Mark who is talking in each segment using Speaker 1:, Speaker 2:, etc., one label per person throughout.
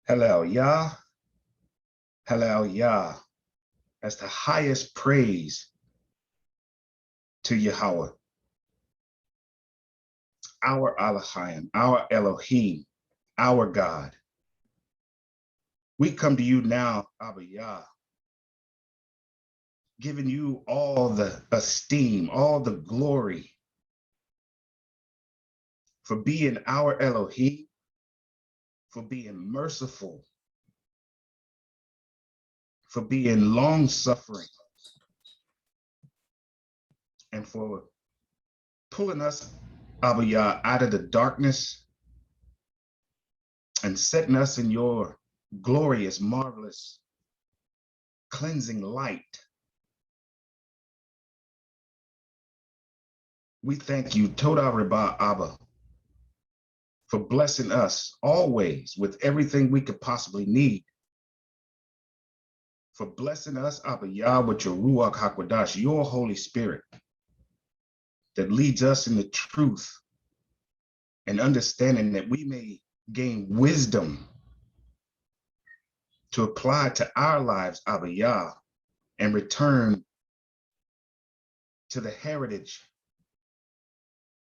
Speaker 1: Hallelujah, hallelujah. That's the highest praise to Yahweh, our Elohim, our Elohim, our God. We come to you now, Abba Yah, giving you all the esteem, all the glory for being our Elohim, for being merciful, for being long suffering, and for pulling us, Abba Yah, out of the darkness and setting us in your glorious, marvelous, cleansing light. We thank you, Toda Reba Abba, for blessing us always with everything we could possibly need, for blessing us, Abba Yah, with your Ruach HaKodesh, your Holy Spirit, that leads us in the truth and understanding that we may gain wisdom to apply to our lives, Abba Yah, and return to the heritage,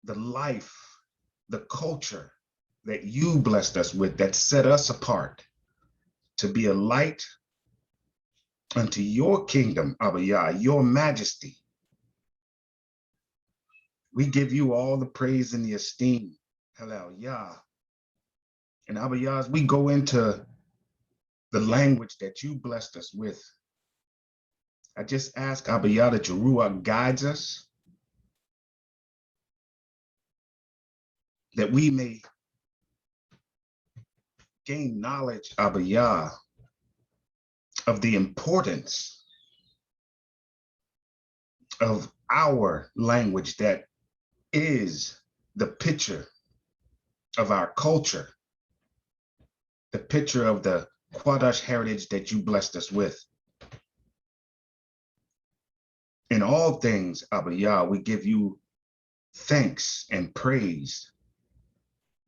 Speaker 1: the life, the culture that you blessed us with, that set us apart to be a light unto your kingdom, Abba Yah, your majesty. We give you all the praise and the esteem, Hallelujah. And Abba Yah, as we go into the language that you blessed us with, I just ask, Abba Yah, that your Ruach guides us, that we may gain knowledge, Abba Yah, of the importance of our language that is the picture of our culture, the picture of the Quadash heritage that you blessed us with. In all things, Abba Yah, we give you thanks and praise.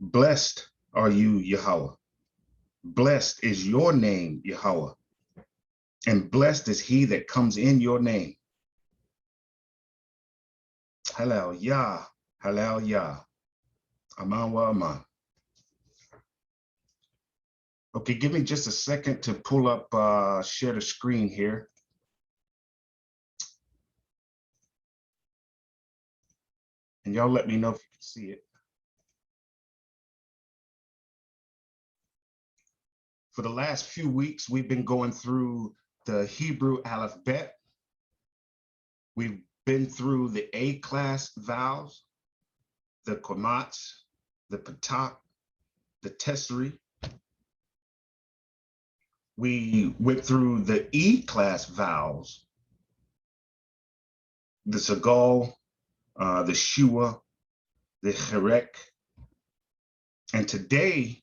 Speaker 1: Blessed are you, Yahweh. Blessed is your name, Yahweh. And blessed is he that comes in your name. Hallelujah, hallelujah. Aman wa aman. Okay, give me just a second to pull up, share the screen here. And y'all let me know if you can see it. For the last few weeks, we've been going through the Hebrew alphabet. We've been through the A-class vowels, the Qamats, the Patak, the Tesseri. We went through the E-class vowels, the Sagal, the Shua, the Herek. And today,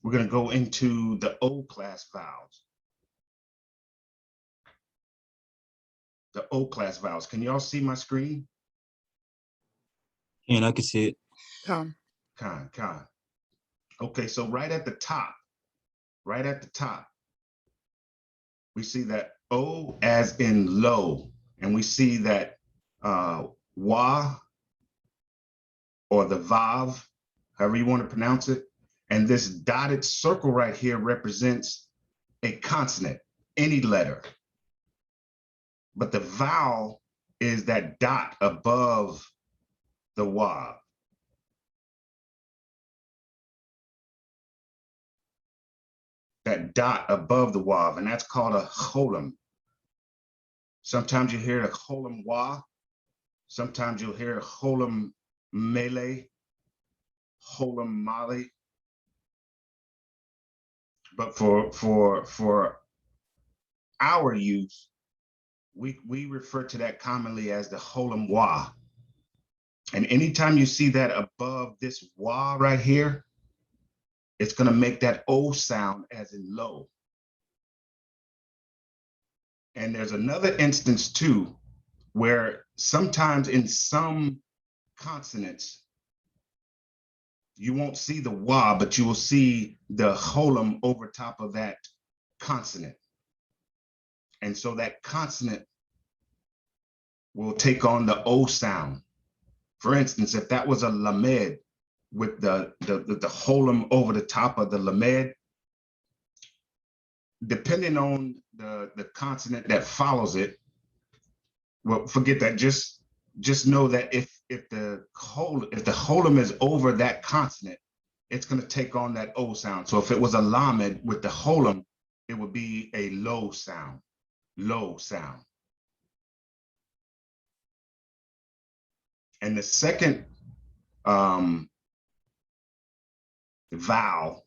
Speaker 1: we're going to go into the O-class vowels. The O-class vowels. Can y'all see my screen?
Speaker 2: And I can see it.
Speaker 3: Con.
Speaker 1: Okay, so right at the top, we see that O as in low, and we see that Wa, or the Vav, however you want to pronounce it, and this dotted circle right here represents a consonant, any letter. But the vowel is that dot above the Wa. That dot above the Wav, and that's called a cholam. Sometimes you hear a cholam Wa, sometimes you'll hear a cholam Mele, cholam Mali. But for our use, we refer to that commonly as the cholam Wa. And anytime you see that above this Wa right here, it's going to make that O sound as in low. And there's another instance too, where sometimes in some consonants, you won't see the wa, but you will see the holum over top of that consonant. And so that consonant will take on the O sound. For instance, if that was a lamed with the holum over the top of the lamed, depending on the consonant that follows it, well, forget that. Just know that if the holum is over that consonant, it's going to take on that O sound. So if it was a lamed with the holum, it would be a low sound. Low sound. And the second vowel,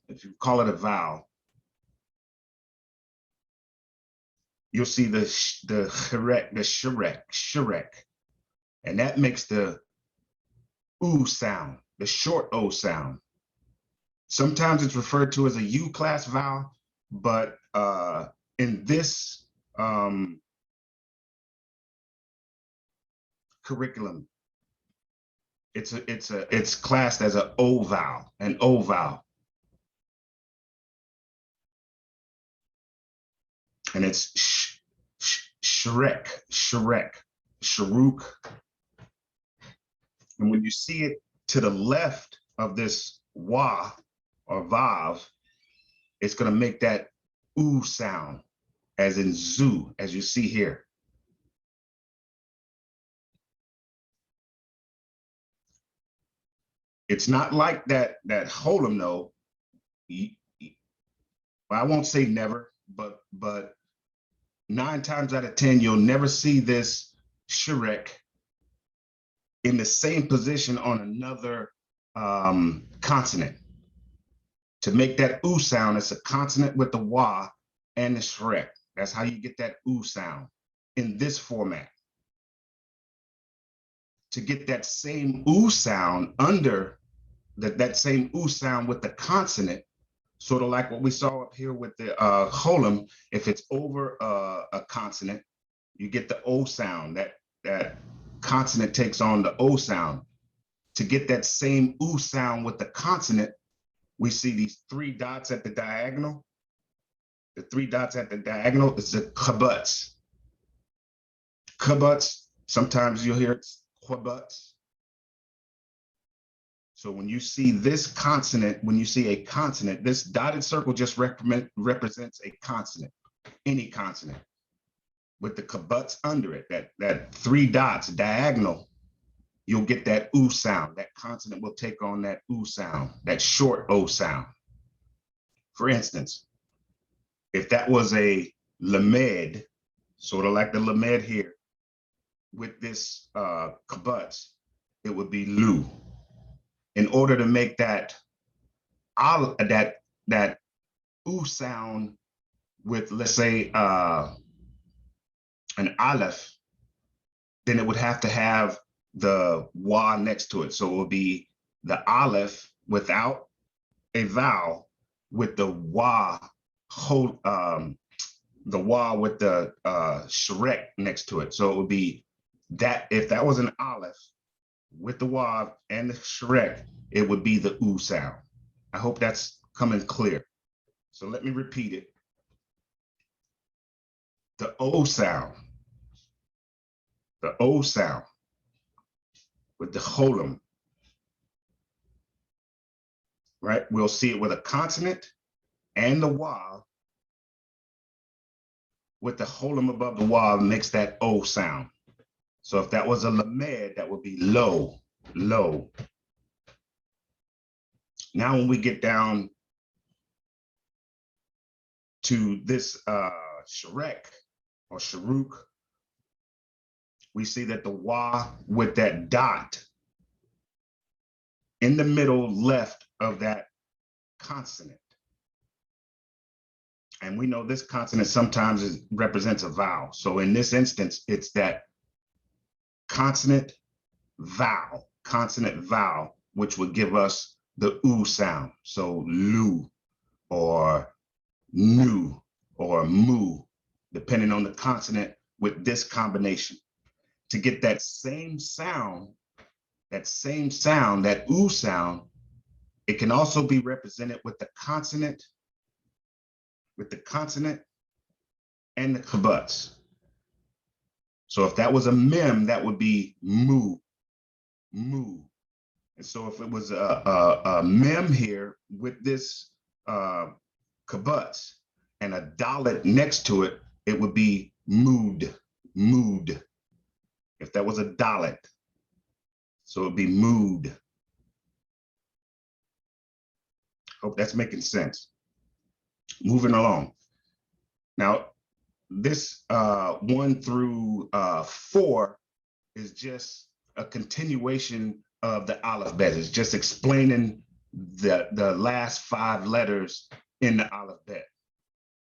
Speaker 1: if you call it a vowel, you'll see the shirek, and that makes the oo sound, the short O sound. Sometimes it's referred to as a U class vowel, but in this curriculum, it's classed as an O vowel, an O vowel. And it's shrek, sharuk. And when you see it to the left of this wa or vav, it's going to make that oo sound, as in zoo, as you see here. It's not like that holum though. I won't say never, but 9 times out of 10, you'll never see this shirek in the same position on another consonant. To make that oo sound, it's a consonant with the wa and the shrek. That's how you get that oo sound in this format. To get that same oo sound under that same oo sound with the consonant, sort of like what we saw up here with the holum, if it's over a consonant, you get the O sound. That consonant takes on the O sound. To get that same oo sound with the consonant, we see these 3 dots at the diagonal. The 3 dots at the diagonal is the kabuts. Kabuts, sometimes you'll hear it's kwabuts. So when you see this consonant, when you see a consonant, this dotted circle just represents a consonant, any consonant. With the kabuts under it, that 3 dots diagonal, you'll get that oo sound. That consonant will take on that oo sound, that short O sound. For instance, if that was a lamed, sort of like the lamed here, with this kabuts, it would be lu. In order to make that oo sound with, let's say, an aleph, then it would have to have the wa next to it. So it would be the aleph without a vowel with the wa with the shrek next to it. So it would be that, if that was an aleph with the wa and the shrek, it would be the oo sound. I hope that's coming clear. So let me repeat it. The O sound with the holum, right? We'll see it with a consonant and the wa, with the holum above the wa makes that O sound. So if that was a lamed, that would be low, low. Now when we get down to this shrek or sharuk, we see that the wa with that dot in the middle left of that consonant. And we know this consonant sometimes represents a vowel. So in this instance, it's that consonant vowel, which would give us the oo sound. So lu or nu or mu, depending on the consonant with this combination. To get that same sound, that oo sound, It can also be represented with the consonant and the kibbutz. So if that was a mem, that would be mu, mu. And so if it was a mem here with this kibbutz and a dalet next to it, it would be mood, mood. If that was a dalet, so it'd be mood. Hope that's making sense. Moving along. Now, this 1 through 4 is just a continuation of the alphabet. It's just explaining the last 5 letters in the alphabet.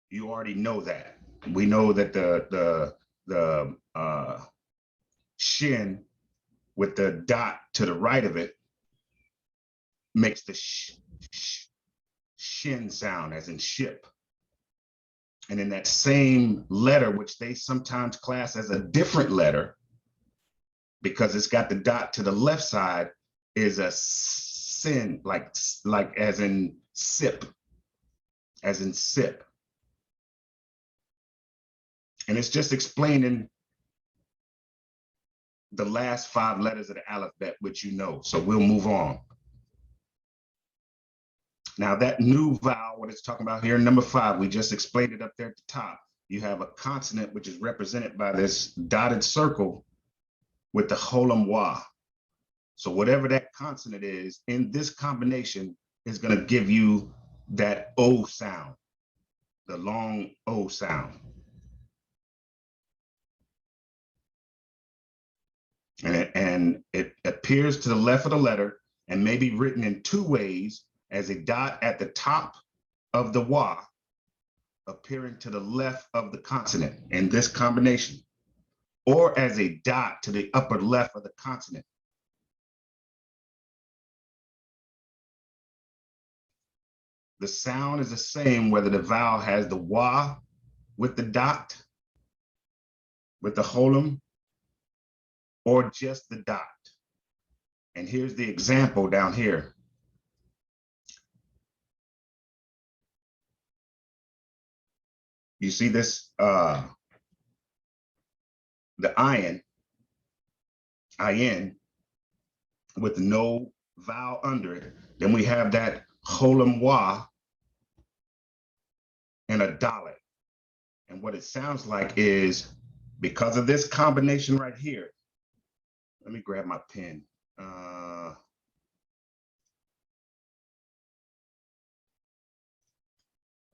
Speaker 1: You already know that. We know that the shin with the dot to the right of it makes the shin sound, as in ship. And in that same letter, which they sometimes class as a different letter, because it's got the dot to the left side, is a sin, like as in sip, as in sip. And it's just explaining the last 5 letters of the alphabet, which you know. So we'll move on. Now that new vowel, what it's talking about here, number 5, we just explained it up there at the top. You have a consonant, which is represented by this dotted circle with the cholam wa. So whatever that consonant is in this combination is going to give you that O sound, the long O sound. And it appears to the left of the letter and may be written in 2 ways, as a dot at the top of the wa, appearing to the left of the consonant in this combination, or as a dot to the upper left of the consonant. The sound is the same whether the vowel has the wa with the dot, with the cholam, or just the dot. And here's the example down here. You see this, the ayin, with no vowel under it. Then we have that cholam wa and a dalet. And what it sounds like is, because of this combination right here, let me grab my pen.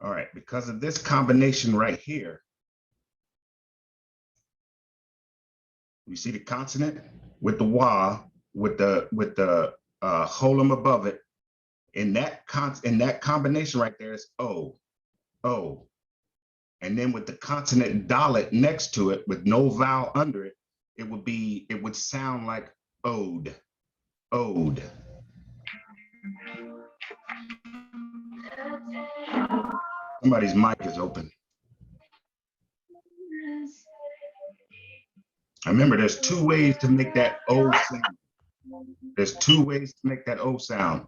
Speaker 1: All right, because of this combination right here, you see the consonant with the wa, with the cholam above it. In that combination right there is O, O. And then with the consonant dalet next to it with no vowel under it, it would sound like ode, ode. Somebody's mic is open. I remember there's 2 ways to make that O sound. There's 2 ways to make that O sound.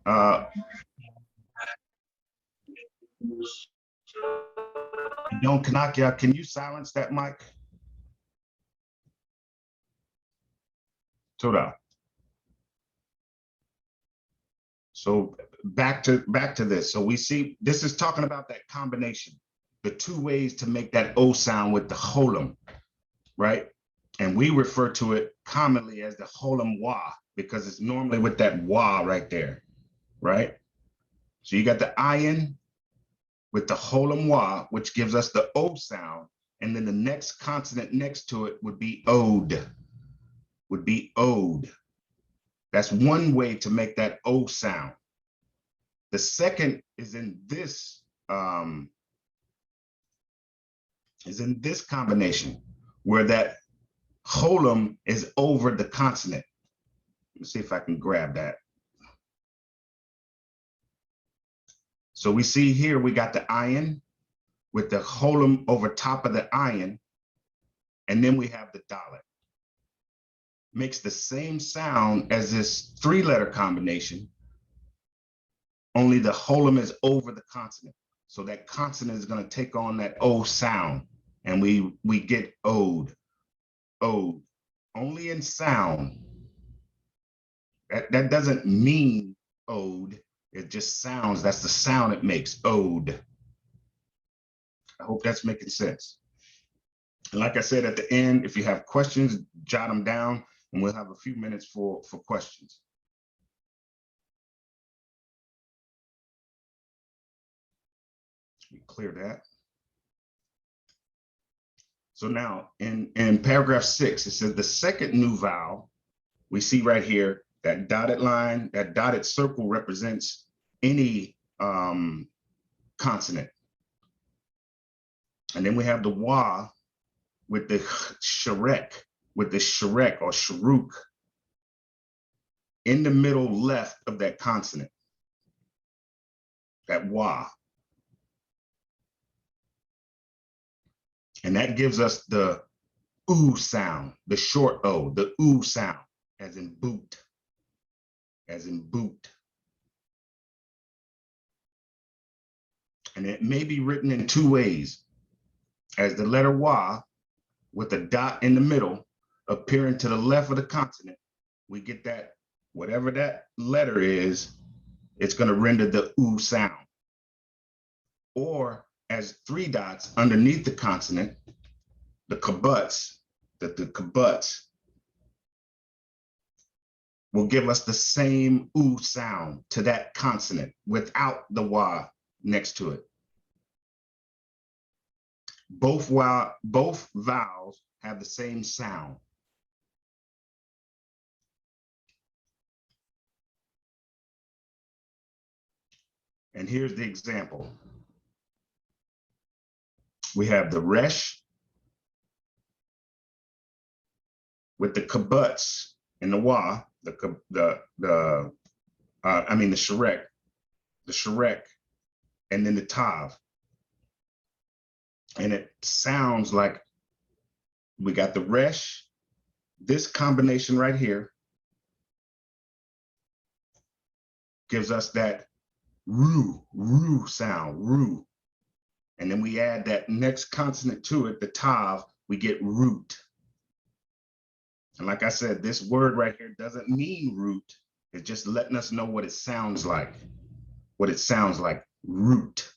Speaker 1: Don't Kanakia, can you silence that mic? Toda. So back to this. So we see this is talking about that combination, the 2 ways to make that O sound with the cholam, right? And we refer to it commonly as the cholam wa, because it's normally with that wa right there, right? So you got the ayin with the cholam wa, which gives us the O sound, and then the next consonant next to it would be ode, That's one way to make that O sound. The second is in this combination, where that cholam is over the consonant. Let's see if I can grab that. So we see here, we got the ayin with the cholam over top of the ayin, and then we have the dalet. Makes the same sound as this 3-letter combination, only the holum is over the consonant. So that consonant is going to take on that O sound, and we get ode, ode. Only in sound. That doesn't mean ode. It just sounds. That's the sound it makes, ode. I hope that's making sense. And like I said at the end, if you have questions, jot them down, and we'll have a few minutes for questions. We clear that. So now in paragraph 6, it says the second new vowel, we see right here, that dotted line, that dotted circle represents any consonant. And then we have the wa with the sharek, with the sharek or sharuk in the middle left of that consonant, that wa. And that gives us the oo sound, the short O, the oo sound, as in boot, as in boot. And it may be written in two ways, as the letter wa with a dot in the middle appearing to the left of the consonant. We get that, whatever that letter is, it's going to render the oo sound. Or as three dots underneath the consonant, the kabuts, the kabuts will give us the same oo sound to that consonant without the wa next to it. Both vowels have the same sound. And here's the example. We have the resh with the kabuts and the wa, the sharek, and then the tav. And it sounds like we got the resh, this combination right here gives us that roo sound, roo. And then we add that next consonant to it, the tav, we get root. And like I said, this word right here doesn't mean root. It's just letting us know what it sounds like. What it sounds like, root.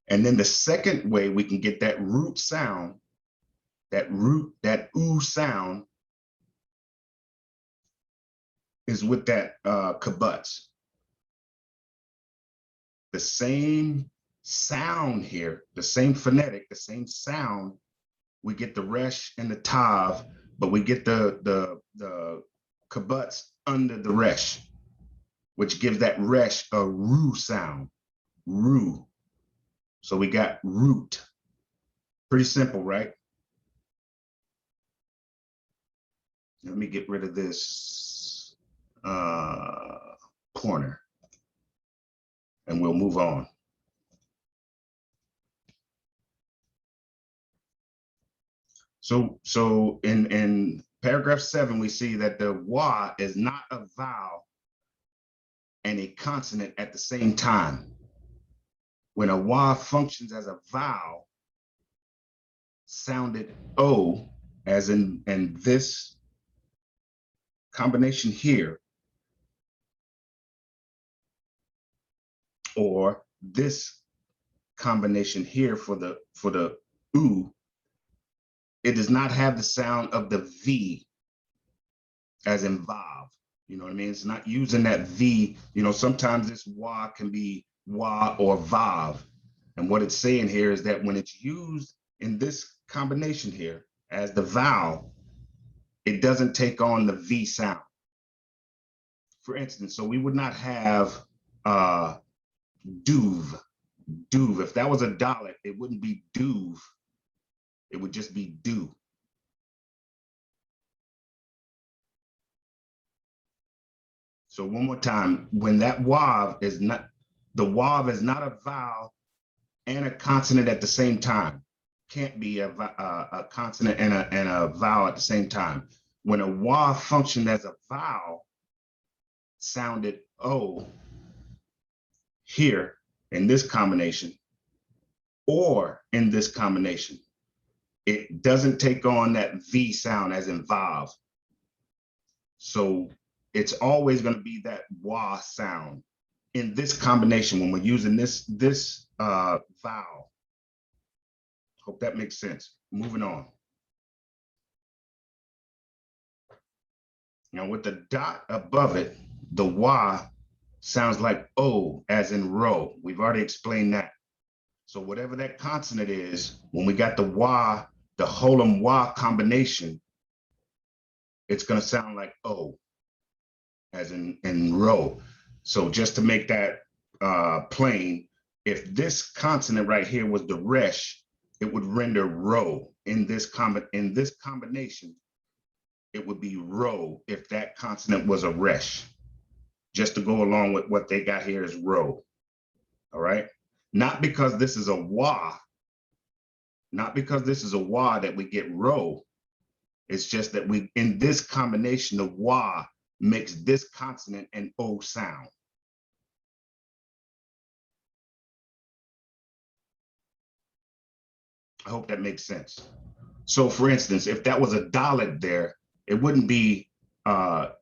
Speaker 1: And then the second way we can get that root sound, that oo sound, is with that kabuts. The same sound here, the same phonetic, the same sound. We get the resh and the tav, but we get the kabuts under the resh, which gives that resh a roo sound, roo. So we got root. Pretty simple, right? Let me get rid of this corner and we'll move on. So in paragraph 7, we see that the wa is not a vowel and a consonant at the same time. When a wa functions as a vowel, sounded O, as in this combination here, or this combination here for the oo, it does not have the sound of the V as in vav. You know what I mean? It's not using that V. You know, sometimes this wa can be wa or vav. And what it's saying here is that when it's used in this combination here as the vowel, it doesn't take on the V sound. For instance, so we would not have duv. If that was a dalet, it wouldn't be duv. It would just be do. So one more time, when that wav is not, the wav is not a vowel and a consonant at the same time. can't be a consonant and a vowel at the same time. When a wa functioned as a vowel, sounded O here in this combination or in this combination. It doesn't take on that V sound as in Vav. So it's always going to be that wa sound in this combination when we're using this vowel. Hope that makes sense. Moving on. Now with the dot above it, the wa sounds like O as in row. We've already explained that. So whatever that consonant is, when we got the wa, the holum wa combination, it's going to sound like O as in row. So just to make that plain, if this consonant right here was the resh, it would render row. In this combination, it would be row if that consonant was a resh. Just to go along with what they got here is row. All right. Not because this is a wa, not because this is a wa that we get row. It's just that we, in this combination, the wa makes this consonant an O sound. I hope that makes sense. So for instance, if that was a dalet there, it wouldn't be, it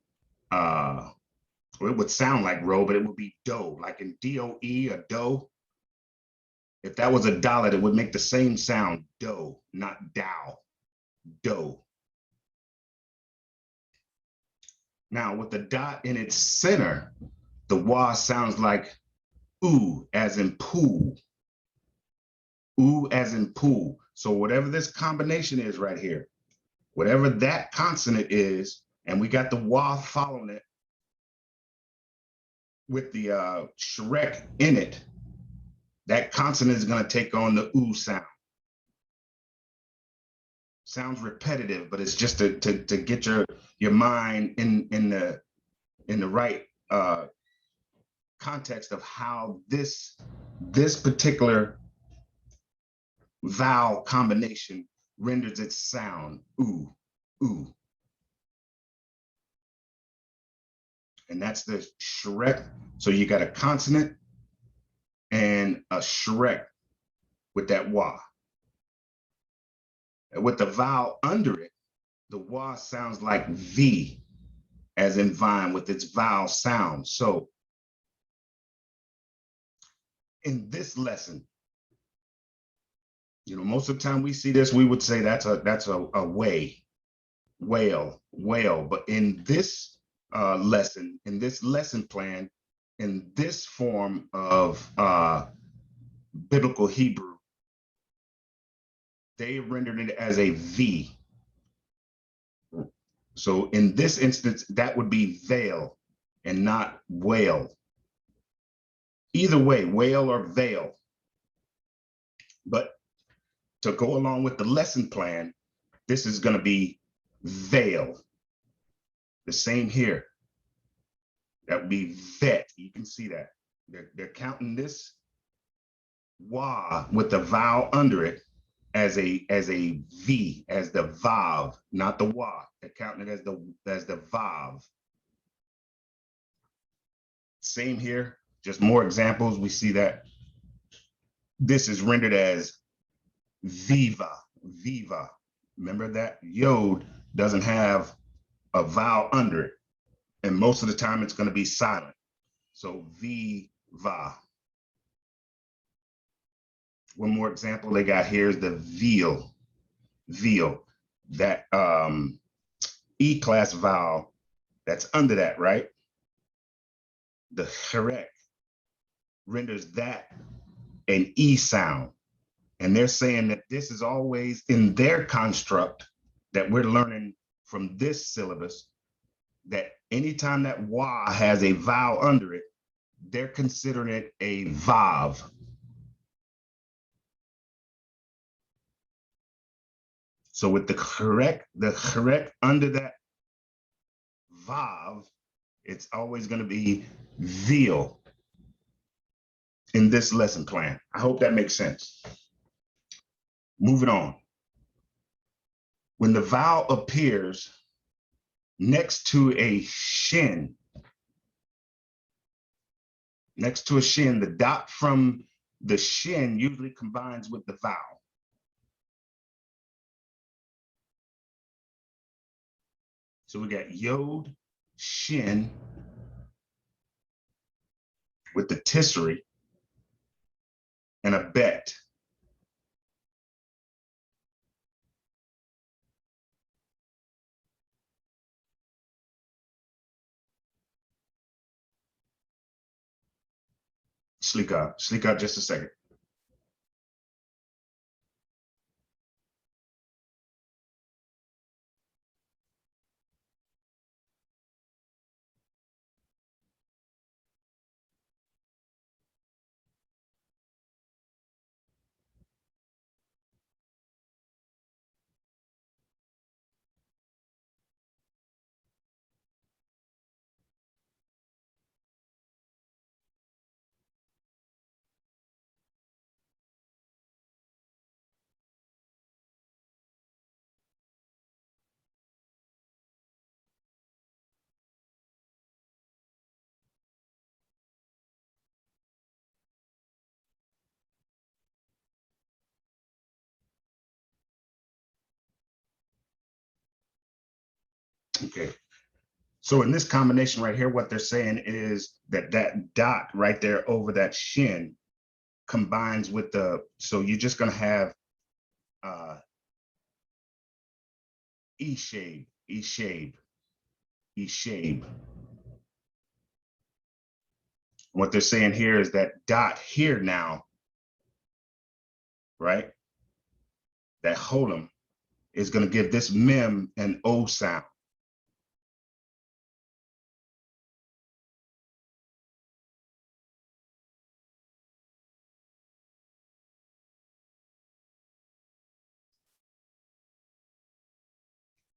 Speaker 1: would sound like row, but it would be do, like in D-O-E, a do. If that was a dalet, it would make the same sound, do, not dow, do. Now with the dot in its center, the wa sounds like oo as in pool. Oo as in pool. So whatever this combination is right here, whatever that consonant is, and we got the wa following it with the shrek in it, that consonant is going to take on the oo sound. Sounds repetitive, but it's just to get your mind in the right context of how this particular vowel combination renders its sound, oo, oo. And that's the shrek. So you got a consonant and a shrek with that wa. And with the vowel under it, the wa sounds like V, as in vine, with its vowel sound. So in this lesson, you know, most of the time we see this, we would say that's a whale. But in this lesson, in this lesson plan, in this form of biblical Hebrew, they rendered it as a V. So in this instance, that would be veil and not whale. Either way, whale or veil. But to go along with the lesson plan, this is going to be veil. The same here. That would be vet. You can see that. They're counting this wa with the vowel under it as a V, as the vav, not the wa. They're counting it as the vav. Same here, just more examples. We see that this is rendered as viva, viva. Remember that yod doesn't have a vowel under it. And most of the time it's going to be silent. So viva. One more example they got here is the veal, veal. That E-class vowel that's under that, right? The correct renders that an E sound. And they're saying that this is always in their construct that we're learning from this syllabus, that anytime that wa has a vowel under it, they're considering it a vav. So with the correct under that vav, it's always going to be veal in this lesson plan. I hope that makes sense. Moving on. When the vowel appears next to a shin, the dot from the shin usually combines with the vowel. So we got yod, shin, with the tissary, and a bet. Slika just a second. Okay. So in this combination right here, what they're saying is that that dot right there over that shin combines with the, so you're just going to have E-shape, E-shape, E-shape. What they're saying here is that dot here now, right? That holum is going to give this mem an O sound.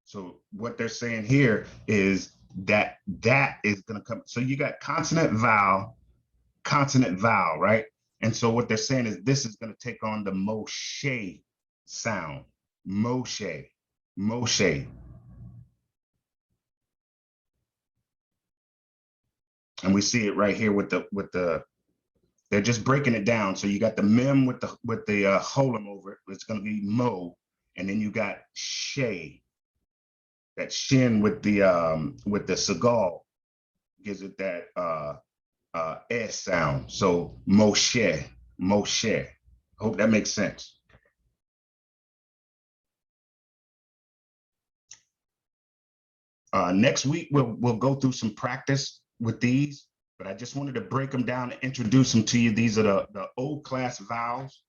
Speaker 1: So what they're saying here is that that is going to come. So you got consonant, vowel, right? And so what they're saying is this is going to take on the Moshe sound. Moshe, Moshe. And we see it right here with the they're just breaking it down. So you got the mem with the holum over it. It's going to be mo, and then you got she. That shin with the sagal gives it that S sound. So Moshe, Moshe. I hope that makes sense. Next week we'll go through some practice with these, but I just wanted to break them down and introduce them to you. These are the old class vowels.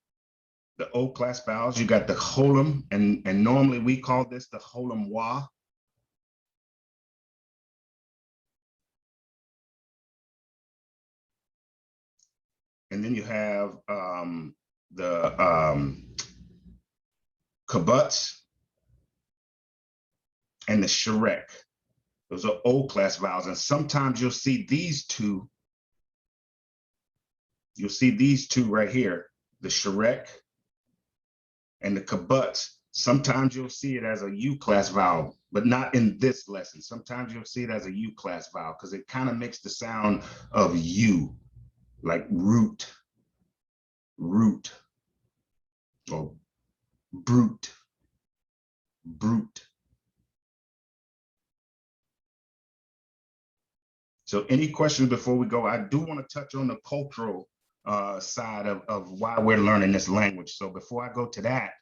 Speaker 1: The old class vowels. You got the holum, and normally we call this the holum wa. And then you have the kibbutz and the shrek. Those are old class vowels. And sometimes you'll see these two. You'll see these two right here, the shrek and the kibbutz. Sometimes you'll see it as a U class vowel, but not in this lesson. Sometimes you'll see it as a U class vowel because it kind of makes the sound of U, like root, root, or brute, brute. So any questions before we go? I do want to touch on the cultural side of why we're learning this language. So before I go to that,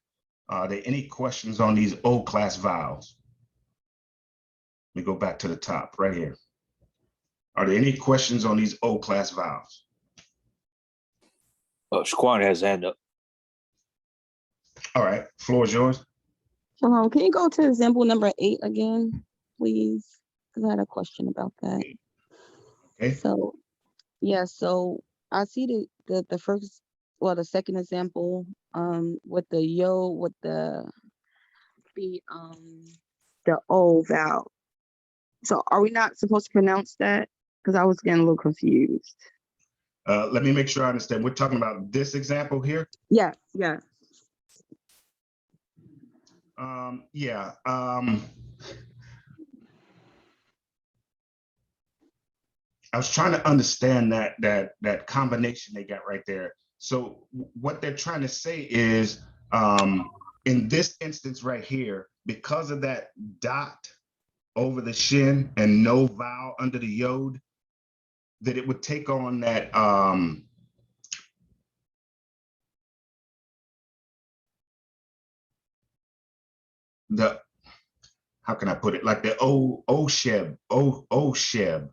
Speaker 1: are there any questions on these old class vowels? Let me go back to the top right here. Are there any questions on these old class vowels?
Speaker 2: Shaquan has hand up.
Speaker 1: All right, floor is yours.
Speaker 3: Shalom, can you go to example number 8 again, please? Because I had a question about that.
Speaker 1: Okay.
Speaker 3: So, yeah, so I see the first, well, the second example, with the yo, with the O vowel. So are we not supposed to pronounce that? Because I was getting a little confused.
Speaker 1: Let me make sure I understand. We're talking about this example here?
Speaker 3: Yeah, yeah.
Speaker 1: Yeah. I was trying to understand that combination they got right there. So what they're trying to say is, in this instance right here, because of that dot over the shin and no vowel under the yod, that it would take on that the how can I put it, like the o sheb o sheb.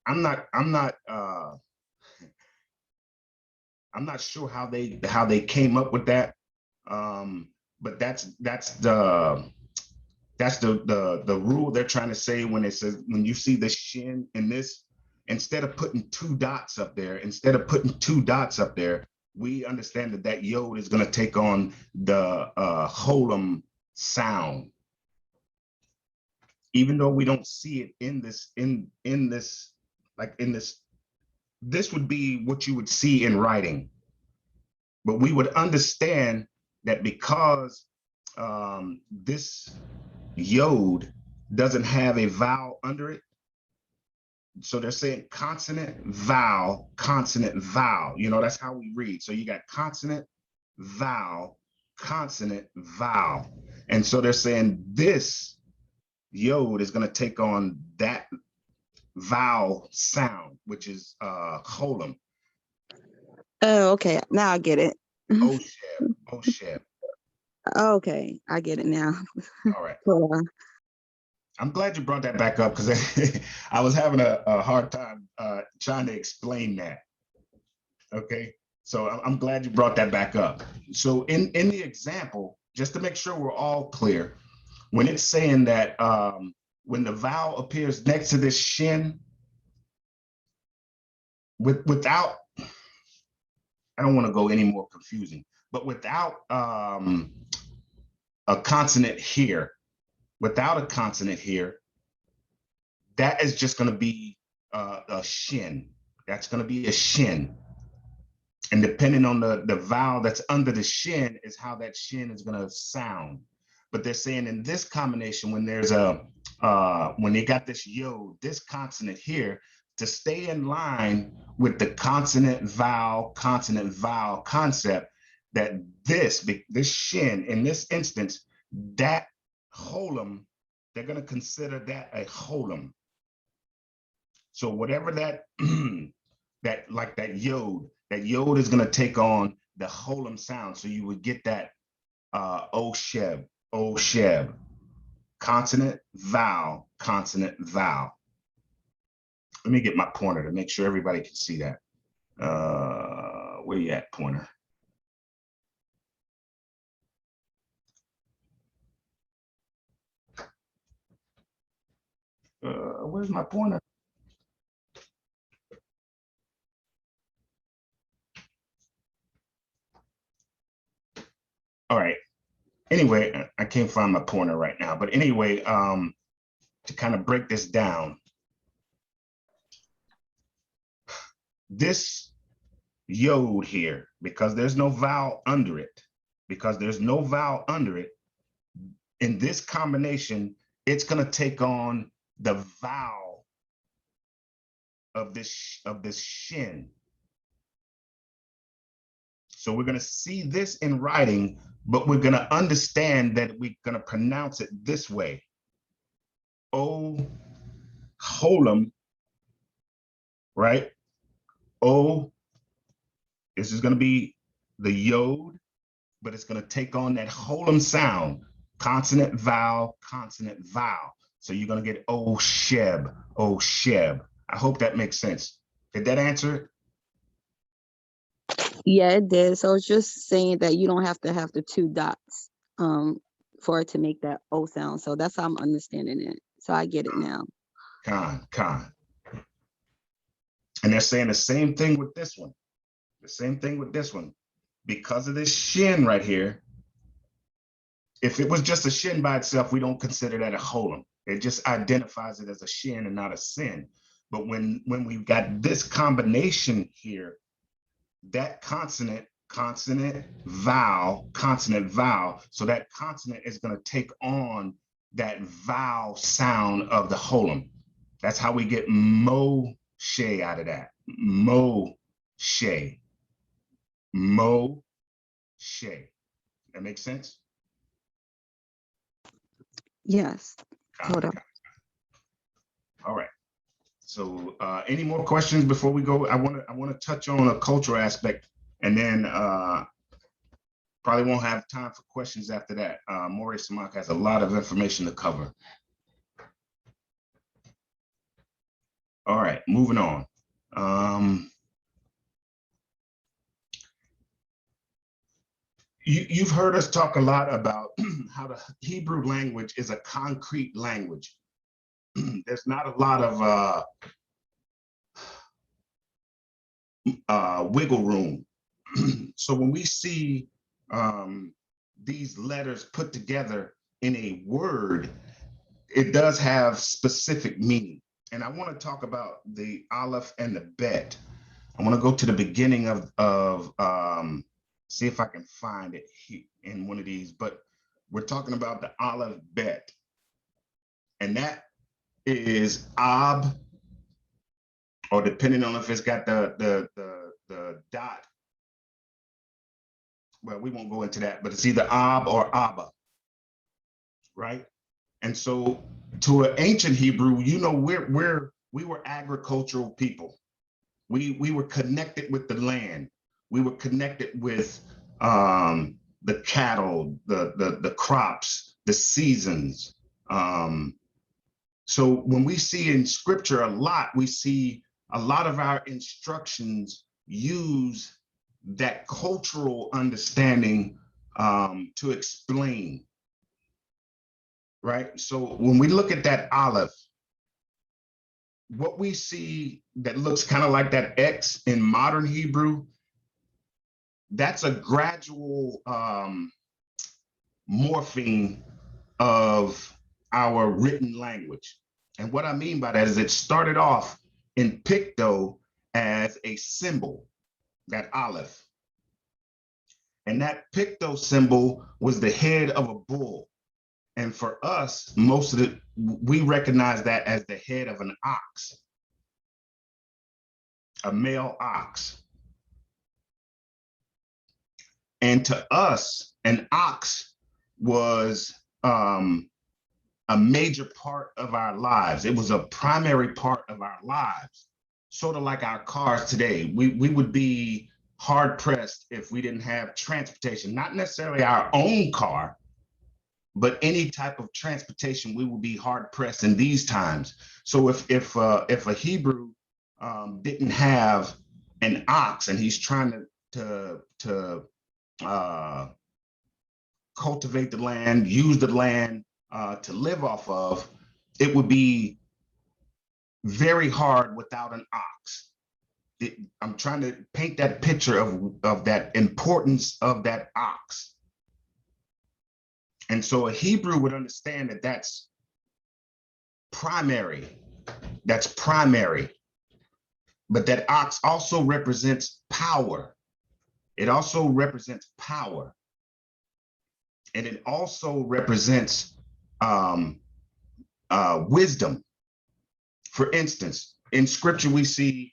Speaker 1: I'm not sure how they came up with that, but that's the rule they're trying to say when it says, when you see the shin in this, instead of putting two dots up there, we understand that yod is going to take on the holum sound, even though we don't see it in this in this like in this would be what you would see in writing, but we would understand that because this yod doesn't have a vowel under it. So they're saying consonant, vowel, consonant, vowel. You know, that's how we read. So you got consonant, vowel, consonant, vowel. And so they're saying this yod is going to take on that vowel sound, which is holum.
Speaker 3: Oh, okay. Now I get it.
Speaker 1: Osheb, Osheb.
Speaker 3: Okay, I get it now.
Speaker 1: All right.
Speaker 3: Cool.
Speaker 1: I'm glad you brought that back up, because I was having a hard time trying to explain that. Okay, so I'm glad you brought that back up. So in the example, just to make sure we're all clear, when it's saying that when the vowel appears next to this shin, without, I don't want to go any more confusing, but without a consonant here, that is just going to be a shin. That's going to be a shin. And depending on the vowel that's under the shin is how that shin is going to sound. But they're saying in this combination, when there's when they got this yod, this consonant here, to stay in line with the consonant vowel concept, that this shin, in this instance, that holum, they're going to consider that a holum. So whatever that that yod is going to take on the holum sound. So you would get that o sheb, consonant, vowel, consonant, vowel. Let me get my pointer to make sure everybody can see that. Where you at, pointer? Where's my pointer? All right. Anyway, I can't find my pointer right now. But anyway, to kind of break this down, this yod here, because there's no vowel under it, in this combination, it's going to take on the vowel of this shin. So we're going to see this in writing, but we're going to understand that we're going to pronounce it this way. O holum, right? O, this is going to be the yod, but it's going to take on that holum sound, consonant, vowel, consonant, vowel. So you're going to get o sheb, o sheb. I hope that makes sense. Did that answer it?
Speaker 3: Yeah, it did. So it's just saying that you don't have to have the two dots for it to make that O sound. So that's how I'm understanding it. So I get it now.
Speaker 1: Con. And they're saying the same thing with this one. Because of this shin right here, if it was just a shin by itself, we don't consider that a holum. It just identifies it as a shin and not a sin. But when we've got this combination here, that consonant consonant, vowel, consonant, vowel. So that consonant is going to take on that vowel sound of the holum. That's how we get Moshe out of that. Moshe. Moshe. That makes sense?
Speaker 3: Yes.
Speaker 1: Got
Speaker 3: Hold
Speaker 1: it,
Speaker 3: on.
Speaker 1: got it. All right. So any more questions before we go? I want to touch on a cultural aspect, and then probably won't have time for questions after that. Maury Samak has a lot of information to cover. All right, moving on. You've heard us talk a lot about how the Hebrew language is a concrete language. There's not a lot of wiggle room. So when we see these letters put together in a word, it does have specific meaning. And I want to talk about the Aleph and the Bet. I want to go to the beginning of see if I can find it in one of these, but we're talking about the Aleph Bet. And that is Ab, or depending on if it's got the dot. Well, we won't go into that, but it's either Ab or Abba, right? And so to an ancient Hebrew, you know, we were agricultural people. We were connected with the land. We were connected with the cattle, the crops, the seasons. So when we see in scripture a lot, we see a lot of our instructions use that cultural understanding to explain, right? So when we look at that Aleph, what we see that looks kind of like that X in modern Hebrew, that's a gradual morphing of our written language. And what I mean by that is it started off in Picto as a symbol, that Aleph. And that Picto symbol was the head of a bull. And for us, most of it, we recognize that as the head of an ox, a male ox. And to us, an ox was a major part of our lives. It was a primary part of our lives, sort of like our cars today. We would be hard pressed if we didn't have transportation, not necessarily our own car, but any type of transportation. We would be hard pressed in these times. So if a Hebrew didn't have an ox and he's trying to cultivate the land, use the land to live off of, it would be very hard without an ox. I'm trying to paint that picture of that importance of that ox. And so a Hebrew would understand that that's primary. That's primary. But that ox also represents power. It also represents power. And it also represents wisdom. For instance, in scripture, we see,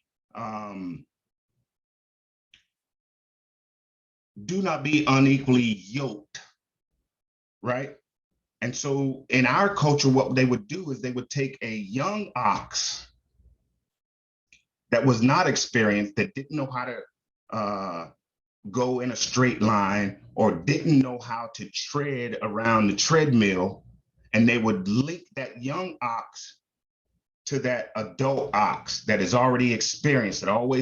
Speaker 1: do not be unequally yoked, right? And so in our culture, what they would do is they would take a young ox that was not experienced, that didn't know how to go in a straight line or didn't know how to tread around the treadmill, and they would link that young ox to that adult ox that is already experienced, it already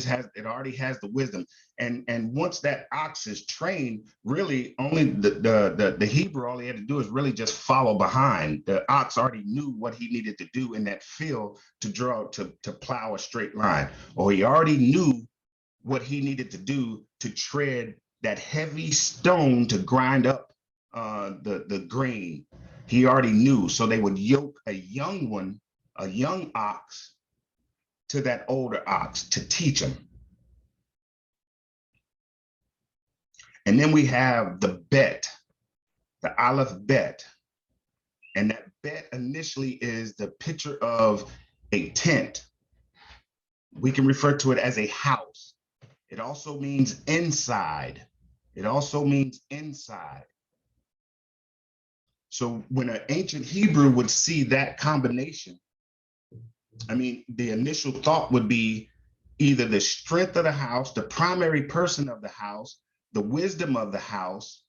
Speaker 1: has the wisdom. And once that ox is trained, really only the Hebrew, all he had to do is really just follow behind. The ox already knew what he needed to do in that field to plow a straight line, or he already knew what he needed to do to tread that heavy stone to grind up the grain. He already knew. So they would yoke a young ox to that older ox to teach him. And then we have the bet, the Aleph bet. And that bet initially is the picture of a tent. We can refer to it as a house. It also means inside. It also means inside. So when an ancient Hebrew would see that combination, I mean, the initial thought would be either the strength of the house, the primary person of the house, the wisdom of the house.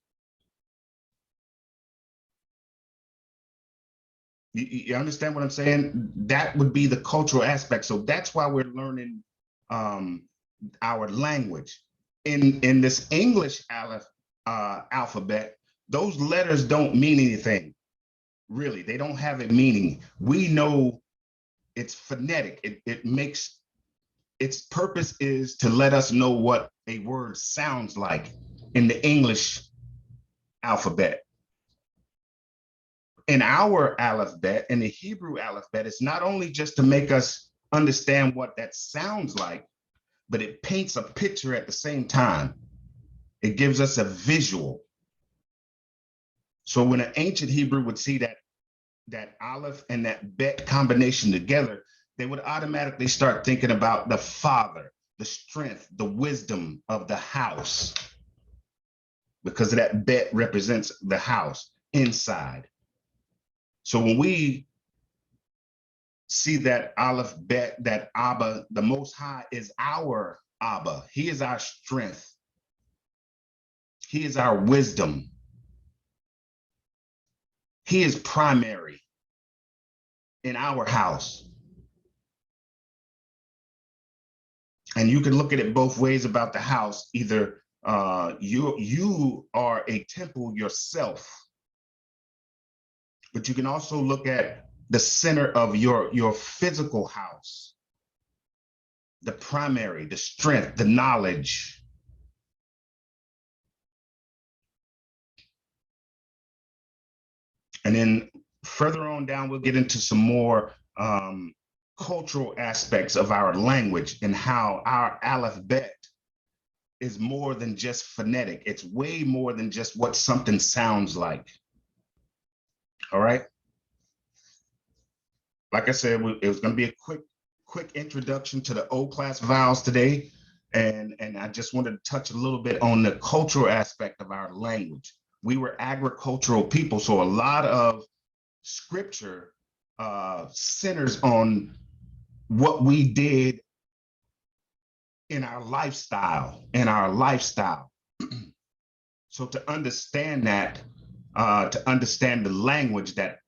Speaker 1: You understand what I'm saying? That would be the cultural aspect. So that's why we're learning our language. In this English alphabet, those letters don't mean anything, really. They don't have a meaning. We know it's phonetic. It makes, its purpose is to let us know what a word sounds like in the English alphabet. In our alphabet, in the Hebrew alphabet, it's not only just to make us understand what that sounds like, but it paints a picture at the same time. It gives us a visual. So when an ancient Hebrew would see that Aleph and that Bet combination together, they would automatically start thinking about the father, the strength, the wisdom of the house, because that Bet represents the house inside. So when we see that Aleph Bet, that Abba, the Most High is our Abba. He is our strength. He is our wisdom. He is primary in our house. And you can look at it both ways about the house. Either you are a temple yourself, but you can also look at the center of your physical house, the primary, the strength, the knowledge. And then further on down, we'll get into some more cultural aspects of our language and how our alphabet is more than just phonetic. It's way more than just what something sounds like. All right. Like I said, it was going to be a quick introduction to the old class vowels today. And I just wanted to touch a little bit on the cultural aspect of our language. We were agricultural people, so a lot of scripture centers on what we did in our lifestyle, So to understand that, to understand the language that,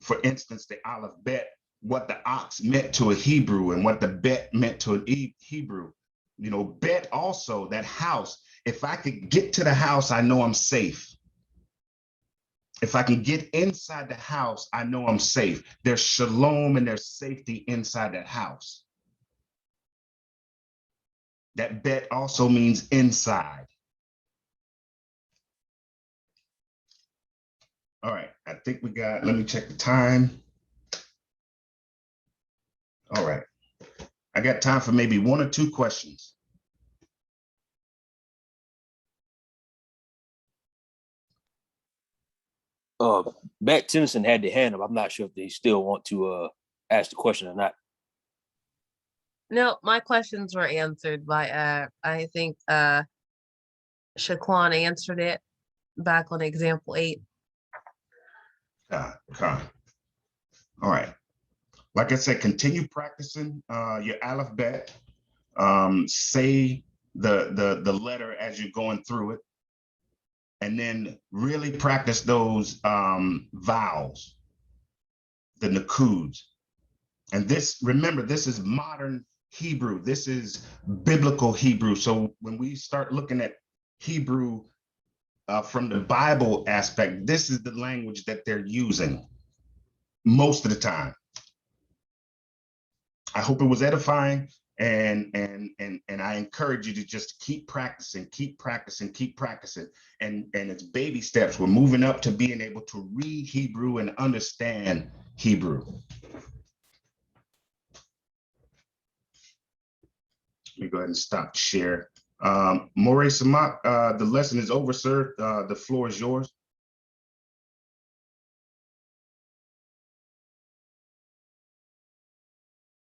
Speaker 1: for instance, the Aleph Bet, what the ox meant to a Hebrew and what the Bet meant to an Hebrew. You know, Bet also, that house, if I could get to the house, I know I'm safe. If I can get inside the house, I know I'm safe. There's shalom and there's safety inside that house. That Bet also means inside. All right, I think we got, let me check the time. All right, I got time for maybe one or two questions.
Speaker 2: Matt Tennyson had the hand up. I'm not sure if they still want to ask the question or not.
Speaker 4: No, my questions were answered by I think Shaquan answered it back on example 8.
Speaker 1: All right. Like I said, continue practicing your alphabet. Say the letter as you're going through it, and then really practice those vowels, the nakuds. And this, remember, this is modern Hebrew. This is biblical Hebrew. So when we start looking at Hebrew from the Bible aspect, this is the language that they're using most of the time. I hope it was edifying, and I encourage you to just keep practicing, and it's baby steps. We're moving up to being able to read Hebrew and understand Hebrew. Let me go ahead and stop share. Moray Samak, the lesson is over, sir. The floor is yours.